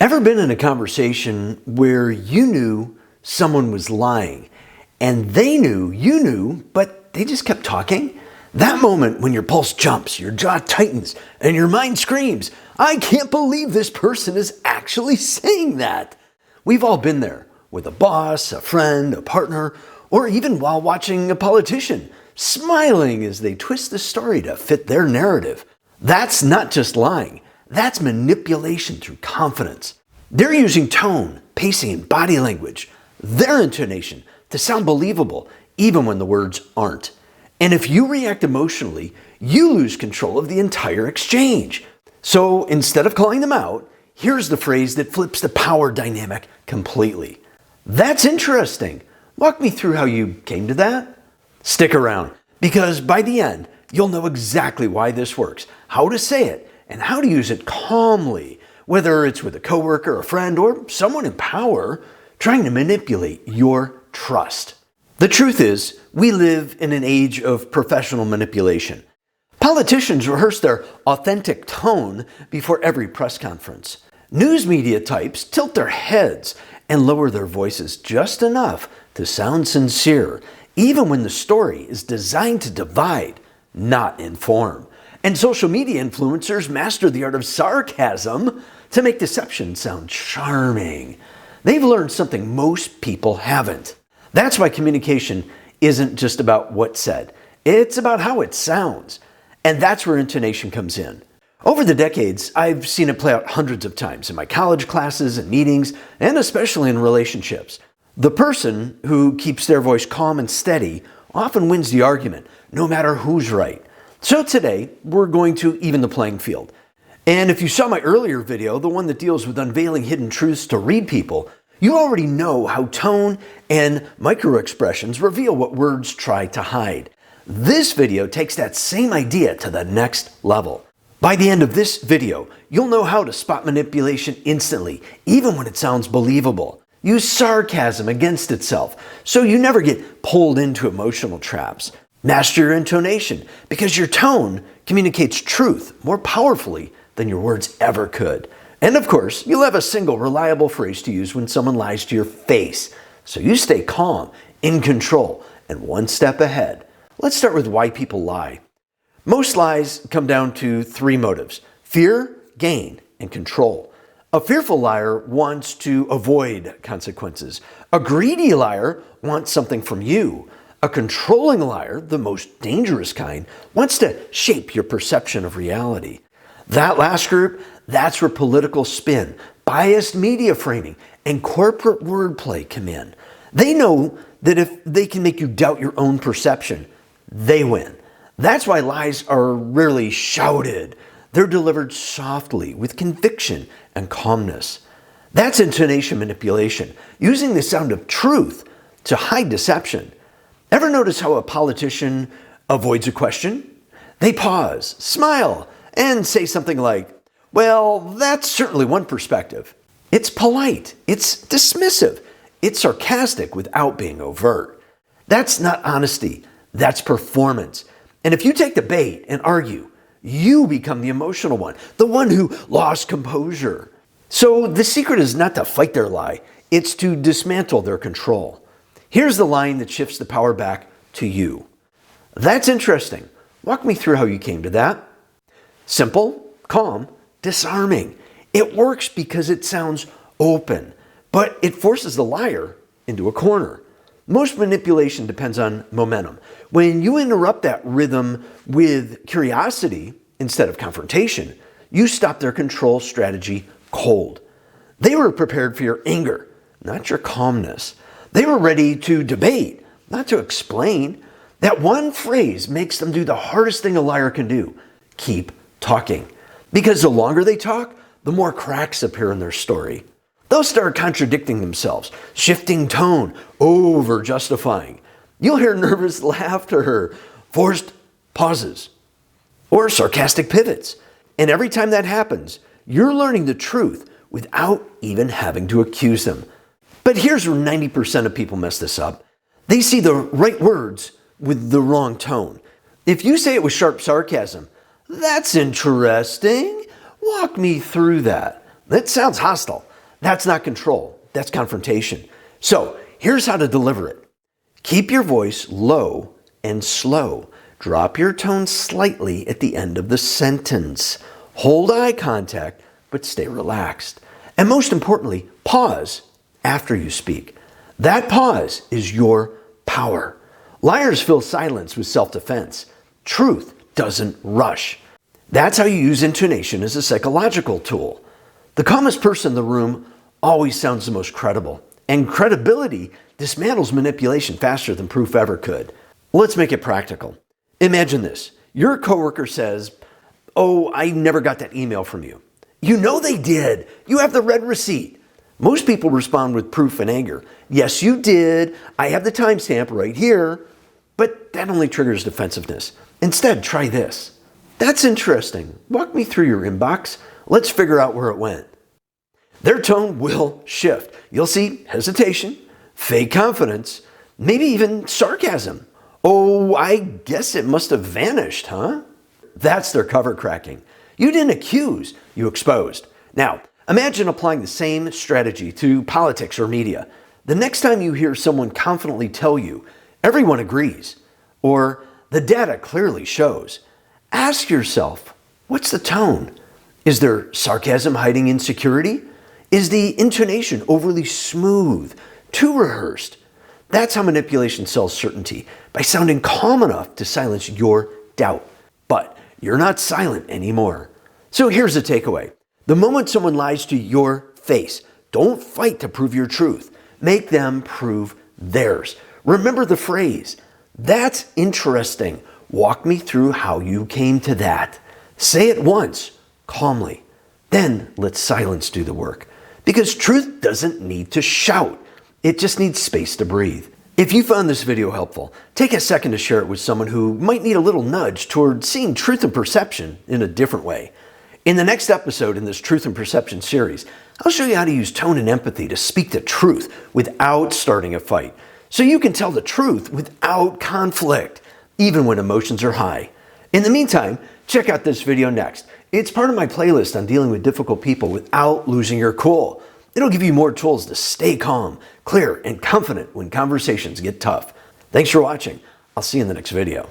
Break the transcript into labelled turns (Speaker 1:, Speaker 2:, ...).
Speaker 1: Ever been in a conversation where you knew someone was lying and they knew you knew, but they just kept talking? That moment when your pulse jumps, your jaw tightens, and your mind screams, "I can't believe this person is actually saying that." We've all been there with a boss, a friend, a partner, or even while watching a politician, smiling as they twist the story to fit their narrative. That's not just lying. That's manipulation through confidence. They're using tone, pacing, and body language, their intonation, to sound believable, even when the words aren't. And if you react emotionally, you lose control of the entire exchange. So instead of calling them out, here's the phrase that flips the power dynamic completely. "That's interesting. Walk me through how you came to that." Stick around, because by the end, you'll know exactly why this works, how to say it, and how to use it calmly, whether it's with a coworker, a friend, or someone in power trying to manipulate your trust. The truth is, we live in an age of professional manipulation. Politicians rehearse their authentic tone before every press conference. News media types tilt their heads and lower their voices just enough to sound sincere, even when the story is designed to divide, not inform. And social media influencers master the art of sarcasm to make deception sound charming. They've learned something most people haven't. That's why communication isn't just about what's said. It's about how it sounds. And that's where intonation comes in. Over the decades, I've seen it play out hundreds of times in my college classes and meetings, and especially in relationships. The person who keeps their voice calm and steady often wins the argument, no matter who's right. So today, we're going to even the playing field. And if you saw my earlier video, the one that deals with unveiling hidden truths to read people, you already know how tone and microexpressions reveal what words try to hide. This video takes that same idea to the next level. By the end of this video, you'll know how to spot manipulation instantly, even when it sounds believable. Use sarcasm against itself, so you never get pulled into emotional traps. Master your intonation, because your tone communicates truth more powerfully than your words ever could. And of course, you'll have a single reliable phrase to use when someone lies to your face. So you stay calm, in control, and one step ahead. Let's start with why people lie. Most lies come down to three motives: fear, gain, and control. A fearful liar wants to avoid consequences. A greedy liar wants something from you. A controlling liar, the most dangerous kind, wants to shape your perception of reality. That last group, that's where political spin, biased media framing, and corporate wordplay come in. They know that if they can make you doubt your own perception, they win. That's why lies are rarely shouted. They're delivered softly, with conviction and calmness. That's intonation manipulation, using the sound of truth to hide deception. Ever notice how a politician avoids a question? They pause, smile, and say something like, "Well, that's certainly one perspective." It's polite, it's dismissive, it's sarcastic without being overt. That's not honesty, that's performance. And if you take the bait and argue, you become the emotional one, the one who lost composure. So the secret is not to fight their lie, it's to dismantle their control. Here's the line that shifts the power back to you. "That's interesting. Walk me through how you came to that." Simple, calm, disarming. It works because it sounds open, but it forces the liar into a corner. Most manipulation depends on momentum. When you interrupt that rhythm with curiosity instead of confrontation, you stop their control strategy cold. They were prepared for your anger, not your calmness. They were ready to debate, not to explain. That one phrase makes them do the hardest thing a liar can do: keep talking. Because the longer they talk, the more cracks appear in their story. They'll start contradicting themselves, shifting tone, over-justifying. You'll hear nervous laughter, forced pauses, or sarcastic pivots. And every time that happens, you're learning the truth without even having to accuse them. But here's where 90% of people mess this up. They see the right words with the wrong tone. If you say it with sharp sarcasm, "That's interesting. Walk me through that." That sounds hostile. That's not control, that's confrontation. So here's how to deliver it. Keep your voice low and slow. Drop your tone slightly at the end of the sentence. Hold eye contact, but stay relaxed. And most importantly, pause after you speak. That pause is your power. Liars fill silence with self-defense. Truth doesn't rush. That's how you use intonation as a psychological tool. The calmest person in the room always sounds the most credible. And credibility dismantles manipulation faster than proof ever could. Let's make it practical. Imagine this. Your coworker says, "Oh, I never got that email from you." You know they did. You have the red receipt. Most people respond with proof and anger. "Yes, you did. I have the timestamp right here." But that only triggers defensiveness. Instead, try this. "That's interesting. Walk me through your inbox. Let's figure out where it went." Their tone will shift. You'll see hesitation, fake confidence, maybe even sarcasm. "Oh, I guess it must have vanished, huh?" That's their cover cracking. You didn't accuse, you exposed. Now, imagine applying the same strategy to politics or media. The next time you hear someone confidently tell you, "Everyone agrees," or "The data clearly shows," ask yourself, what's the tone? Is there sarcasm hiding insecurity? Is the intonation overly smooth, too rehearsed? That's how manipulation sells certainty, by sounding calm enough to silence your doubt. But you're not silent anymore. So here's the takeaway. The moment someone lies to your face, don't fight to prove your truth. Make them prove theirs. Remember the phrase, "That's interesting. Walk me through how you came to that." Say it once, calmly. Then let silence do the work. Because truth doesn't need to shout. It just needs space to breathe. If you found this video helpful, take a second to share it with someone who might need a little nudge toward seeing truth and perception in a different way. In the next episode in this Truth and Perception series, I'll show you how to use tone and empathy to speak the truth without starting a fight, so you can tell the truth without conflict, even when emotions are high. In the meantime, check out this video next. It's part of my playlist on dealing with difficult people without losing your cool. It'll give you more tools to stay calm, clear, and confident when conversations get tough. Thanks for watching. I'll see you in the next video.